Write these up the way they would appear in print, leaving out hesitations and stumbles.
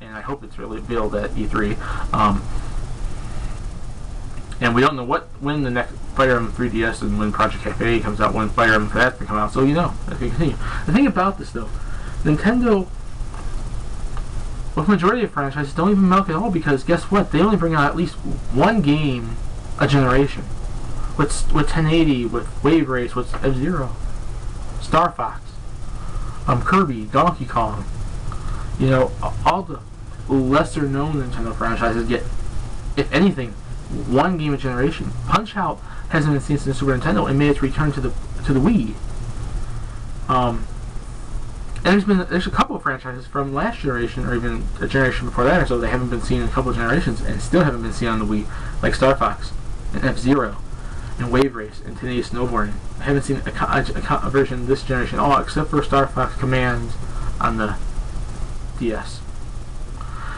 and I hope it's really revealed at E3. And we don't know when the next Fire Emblem 3DS and when Project Cafe comes out, when Fire Emblem for that's going to come out, so you know, that can continue. The thing about this, though, Nintendo, with majority of franchises, don't even milk at all, because guess what? They only bring out at least one game a generation. With 1080, with Wave Race, with F-Zero, Star Fox, Kirby, Donkey Kong. You know, all the lesser known Nintendo franchises get, if anything, one game a generation. Punch-Out hasn't been seen since Super Nintendo and made its return to the Wii. And there's a couple of franchises from last generation, or even a generation before that or so, they haven't been seen in a couple of generations and still haven't been seen on the Wii, like Star Fox and F-Zero and Wave Race and Teenage Snowboarding. I haven't seen a version this generation at all, except for Star Fox Command on the DS.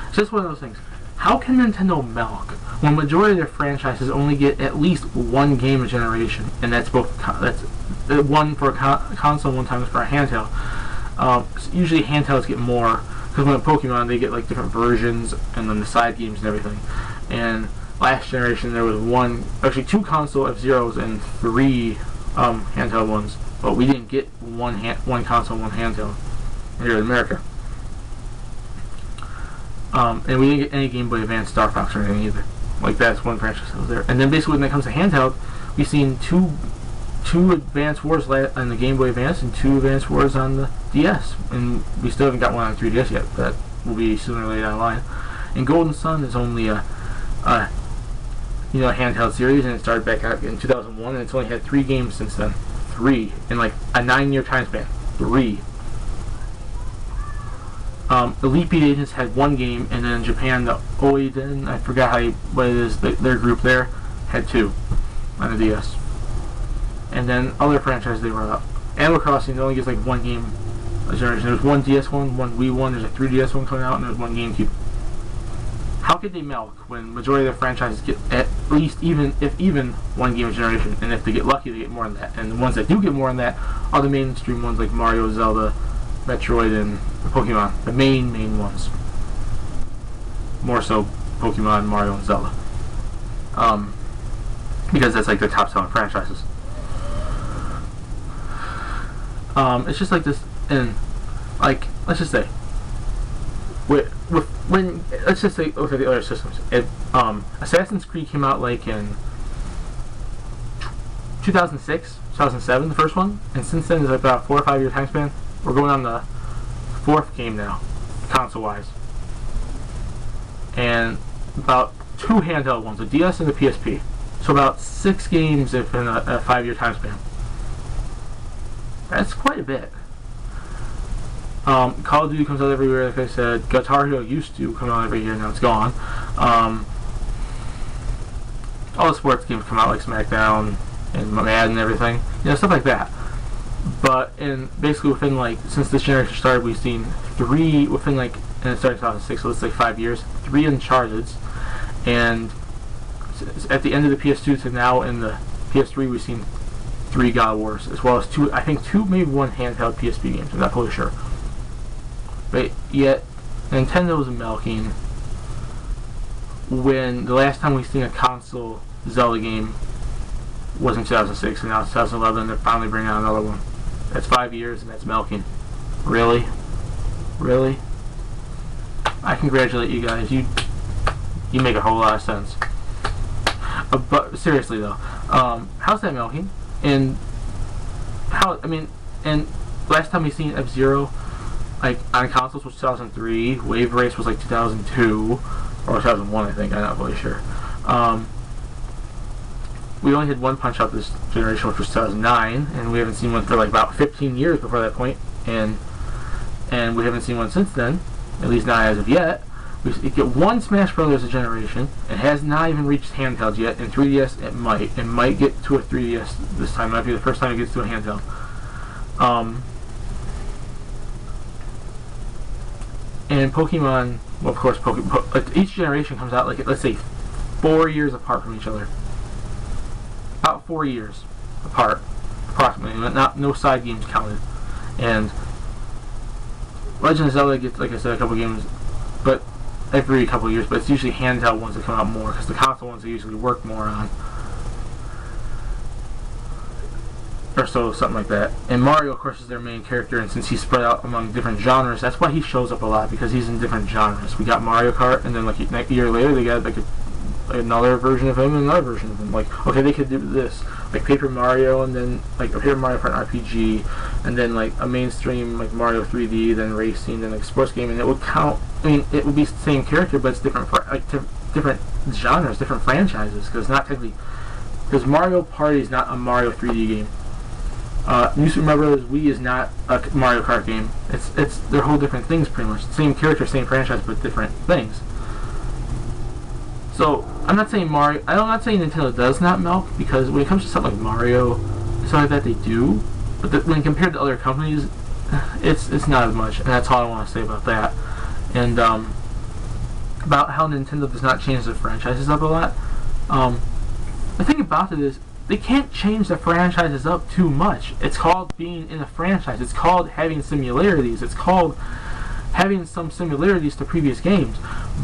It's just one of those things. How can Nintendo milk when majority of their franchises only get at least one game a generation, and that's one for a console, one time for a handheld. Usually handhelds get more, because when Pokemon they get like different versions and then the side games and everything. And last generation there was actually two console F-Zeros and three handheld ones, but we didn't get one console and one handheld here in America. And we didn't get any Game Boy Advance Star Fox or anything either. Like, that's one franchise that was there. And then basically when it comes to handheld, we've seen two Advance Wars on the Game Boy Advance and two Advance Wars on the DS. And we still haven't got one on 3DS yet, but that will be sooner or later down the line. And Golden Sun is only a handheld series, and it started back out in 2001, and it's only had 3 games since then. 3 in like a 9-year time span. 3. Elite Beat Agents had 1 game, and then in Japan, the Oiden, I forgot what it is, their group there, had 2 on the DS. And then other franchises they brought up. Animal Crossing only gets like 1 game a generation. There's 1 DS one, 1 Wii one, there's a 3DS one coming out, and there's 1 GameCube. How could they milk when majority of their franchises get at least even 1 game a generation, and if they get lucky they get more than that? And the ones that do get more than that are the mainstream ones like Mario, Zelda, Metroid, and Pokemon. The main ones. More so Pokemon, Mario, and Zelda. Because that's like their top selling franchises. It's just like this, and like, let's just say, let's just say, okay, the other systems. Assassin's Creed came out like in 2006, 2007, the first one, and since then it's like about a 4 or 5 year time span. We're going on the 4th game now, console-wise, and about 2 handheld ones, the DS and the PSP. So about 6 games if in a 5 year time span. That's quite a bit. Call of Duty comes out every year, like I said. Guitar Hero used to come out every year, now it's gone. All the sports games come out, like SmackDown and Madden and everything. You know, stuff like that. But basically within, like, since this generation started, we've seen 3 within, like, and it started in 2006, so it's like 5 years, 3 Uncharted's, and at the end of the PS2 to now in the PS3, we've seen 3 God of Wars, as well as 2, I think 2, maybe 1 handheld PSP games. I'm not totally sure. But yet, Nintendo's milking when the last time we've seen a console Zelda game was in 2006, and now it's 2011, they're finally bringing out another one. That's 5 years, and that's milking. Really? Really? I congratulate you guys. You make a whole lot of sense. But seriously though, how's that milking? And and last time we seen F-Zero, like, on consoles was 2003, Wave Race was like 2002, or 2001 I think, I'm not really sure. We only had 1 Punch-Out this generation, which was 2009, and we haven't seen one for like about 15 years before that point, and we haven't seen one since then, at least not as of yet. We get 1 Smash Brothers a generation. It has not even reached handhelds yet. In 3DS, it might get to a 3DS this time. It might be the first time it gets to a handheld. And Pokemon, well, of course, each generation comes out, like, let's say 4 years apart from each other. About 4 years apart, approximately. No side games counted. And Legend of Zelda gets, like I said, a couple games, but every couple of years, but it's usually handheld ones that come out more because the console ones they usually work more on. Or so, something like that. And Mario, of course, is their main character, and since he's spread out among different genres, that's why he shows up a lot, because he's in different genres. We got Mario Kart, and then like a year later they got like another version of him and another version of him. Like, okay, they could do this, like Paper Mario, and then like a Paper Mario for an RPG, and then like a mainstream like Mario 3D, then racing, then like sports game, and it would count. I mean, it would be the same character, but it's different, like different genres, different franchises, because not technically, because Mario Party is not a Mario 3D game. New Super Mario Bros. Wii is not a Mario Kart game. They're whole different things pretty much. Same character, same franchise, but different things. So I'm not saying Nintendo does not milk, because when it comes to something like Mario, stuff like that, they do. But when compared to other companies, it's not as much, and that's all I want to say about that. And about how Nintendo does not change their franchises up a lot. The thing about it is, they can't change the franchises up too much. It's called being in a franchise. It's called having similarities. It's called having some similarities to previous games.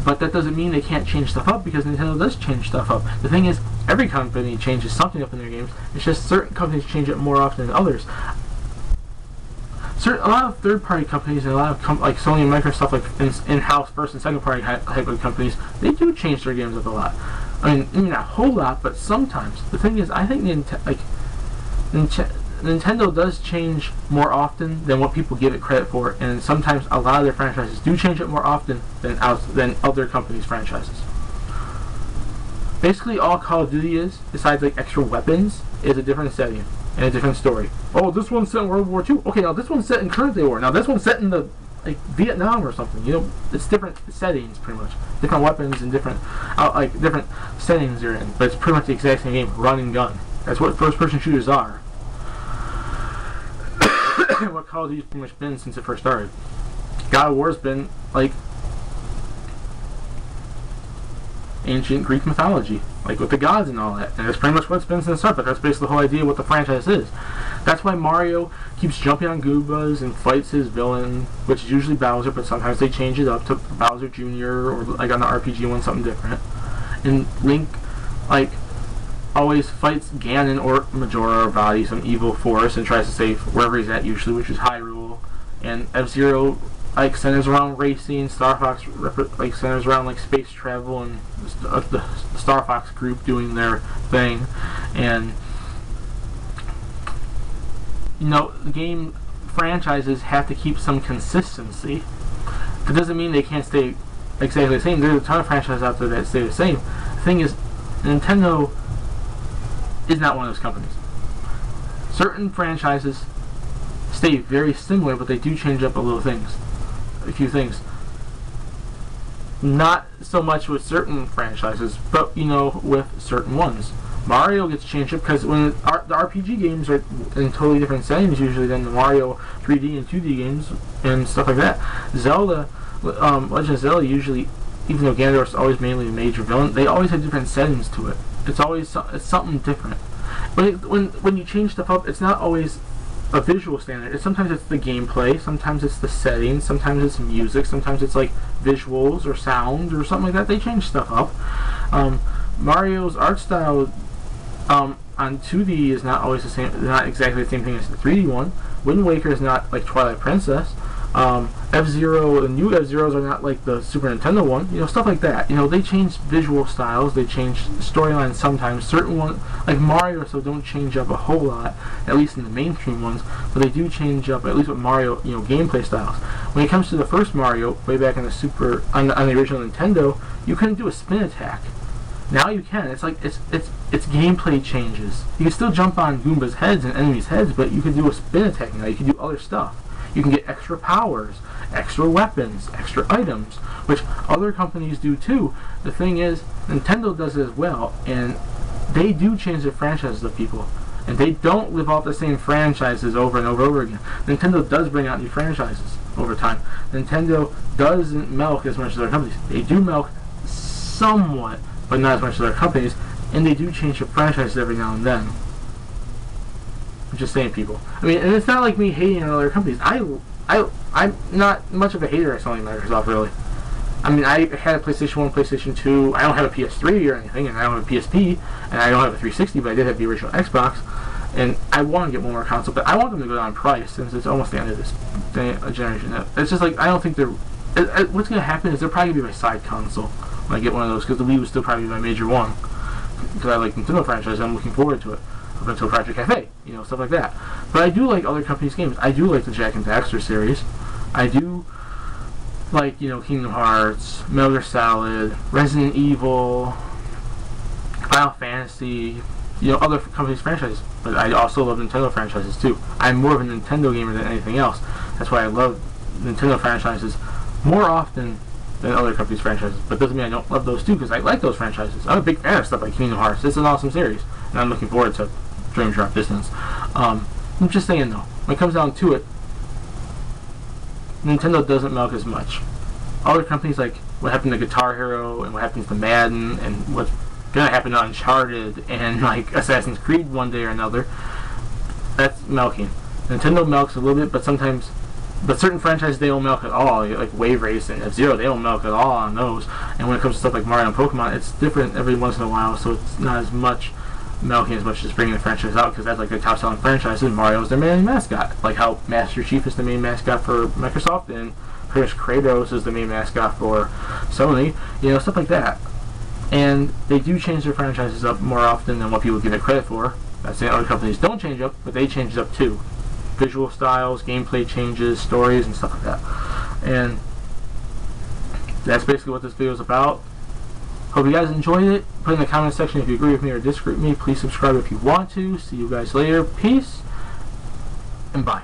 But that doesn't mean they can't change stuff up, because Nintendo does change stuff up. The thing is, every company changes something up in their games. It's just certain companies change it more often than others. A lot of third-party companies and a lot of like Sony and Microsoft, like in-house first and second-party type of companies, they do change their games up a lot. I mean, not a whole lot, but sometimes. The thing is, I think Nintendo does change more often than what people give it credit for, and sometimes a lot of their franchises do change it more often than other companies' franchises. Basically, all Call of Duty is, besides like extra weapons, is a different setting and a different story. Oh, this one's set in World War II. Okay, now this one's set in current day war. Now this one's set in the Vietnam or something. You know, it's different settings pretty much, different weapons and different different settings you're in. But it's pretty much the exact same game, run and gun. That's what first-person shooters are. What Call of Duty's pretty much been since it first started. God of War's been like ancient Greek mythology, like with the gods and all that, and that's pretty much what it's been since the start. But that's basically the whole idea of what the franchise is. That's why Mario keeps jumping on Goombas and fights his villain, which is usually Bowser, but sometimes they change it up to Bowser Jr. or like on the RPG one, something different. And Link, like, always fights Ganon or Majora or Vaati, some evil force, and tries to save wherever he's at usually, which is Hyrule. And F-Zero like centers around racing. Star Fox like centers around like space travel and the Star Fox group doing their thing. And you know, game franchises have to keep some consistency. That doesn't mean they can't stay exactly the same. There's a ton of franchises out there that stay the same. The thing is, Nintendo is not one of those companies. Certain franchises stay very similar, but they do change up a few things. Not so much with certain franchises, but you know, with certain ones. Mario gets changed up because when the RPG games are in totally different settings usually than the Mario 3D and 2D games and stuff like that. Zelda, Legend of Zelda usually, even though Ganondorf's always mainly a major villain, they always have different settings to it. It's something different. But when you change stuff up, it's not always a visual standard. Sometimes it's the gameplay, sometimes it's the settings, sometimes it's music, sometimes it's like visuals or sound or something like that. They change stuff up. Mario's art style on 2D is not always the same, not exactly the same thing as the 3D one. Wind Waker is not like Twilight Princess. F-Zero, the new F-Zeros are not like the Super Nintendo one. You know, stuff like that. You know, they change visual styles, they change storylines sometimes. Certain ones, like Mario, so don't change up a whole lot, at least in the mainstream ones, but they do change up, at least with Mario, you know, gameplay styles. When it comes to the first Mario, way back in the on the original Nintendo, you couldn't do a spin attack. Now you can. It's like it's gameplay changes. You can still jump on Goomba's heads and enemies' heads, but you can do a spin attack now. You can do other stuff. You can get extra powers, extra weapons, extra items, which other companies do too. The thing is, Nintendo does it as well, and they do change their franchises to people, and they don't live off the same franchises over and over again. Nintendo does bring out new franchises over time. Nintendo doesn't milk as much as other companies. They do milk somewhat, but not as much as other companies, and they do change their franchises every now and then. I'm just saying, people. I mean, and it's not like me hating on other companies. I'm not much of a hater at Sony and Microsoft, really. I mean, I had a PlayStation 1, PlayStation 2. I don't have a PS3 or anything, and I don't have a PSP, and I don't have a 360, but I did have the original Xbox. And I want to get one more console, but I want them to go down in price since it's almost the end of this generation. It's just like, I don't think they're... what's going to happen is they're probably going to be my side console when I get one of those, because the Wii was still probably my major one. Because I like Nintendo franchise, I'm looking forward to it. Up until Project Cafe, you know, stuff like that. But I do like other companies' games. I do like the Jak and Daxter series. I do like, you know, Kingdom Hearts, Metal Gear Solid, Resident Evil, Final Fantasy, you know, other companies' franchises. But I also love Nintendo franchises too. I'm more of a Nintendo gamer than anything else. That's why I love Nintendo franchises more often than other companies' franchises. But doesn't mean I don't love those too, because I like those franchises. I'm a big fan of stuff like Kingdom Hearts. It's an awesome series, and I'm looking forward to Dream Drop Distance. I'm just saying though, when it comes down to it, Nintendo doesn't milk as much. Other companies, like what happened to Guitar Hero and what happens to Madden and what's gonna happen to Uncharted and like Assassin's Creed one day or another, that's milking. Nintendo milks a little bit, but sometimes, but certain franchises they don't milk at all, like Wave Race and F-Zero, they don't milk at all on those. And when it comes to stuff like Mario and Pokemon, it's different every once in a while, so it's not as much milking as much as bringing the franchise out, because that's like their top selling franchise, and Mario is their main mascot. Like how Master Chief is the main mascot for Microsoft, and Prince Kratos is the main mascot for Sony, you know, stuff like that. And they do change their franchises up more often than what people give it credit for. That's saying other companies don't change up, but they change it up too. Visual styles, gameplay changes, stories, and stuff like that. And that's basically what this video is about. Hope you guys enjoyed it. Put in the comment section if you agree with me or disagree with me. Please subscribe if you want to. See you guys later. Peace and bye.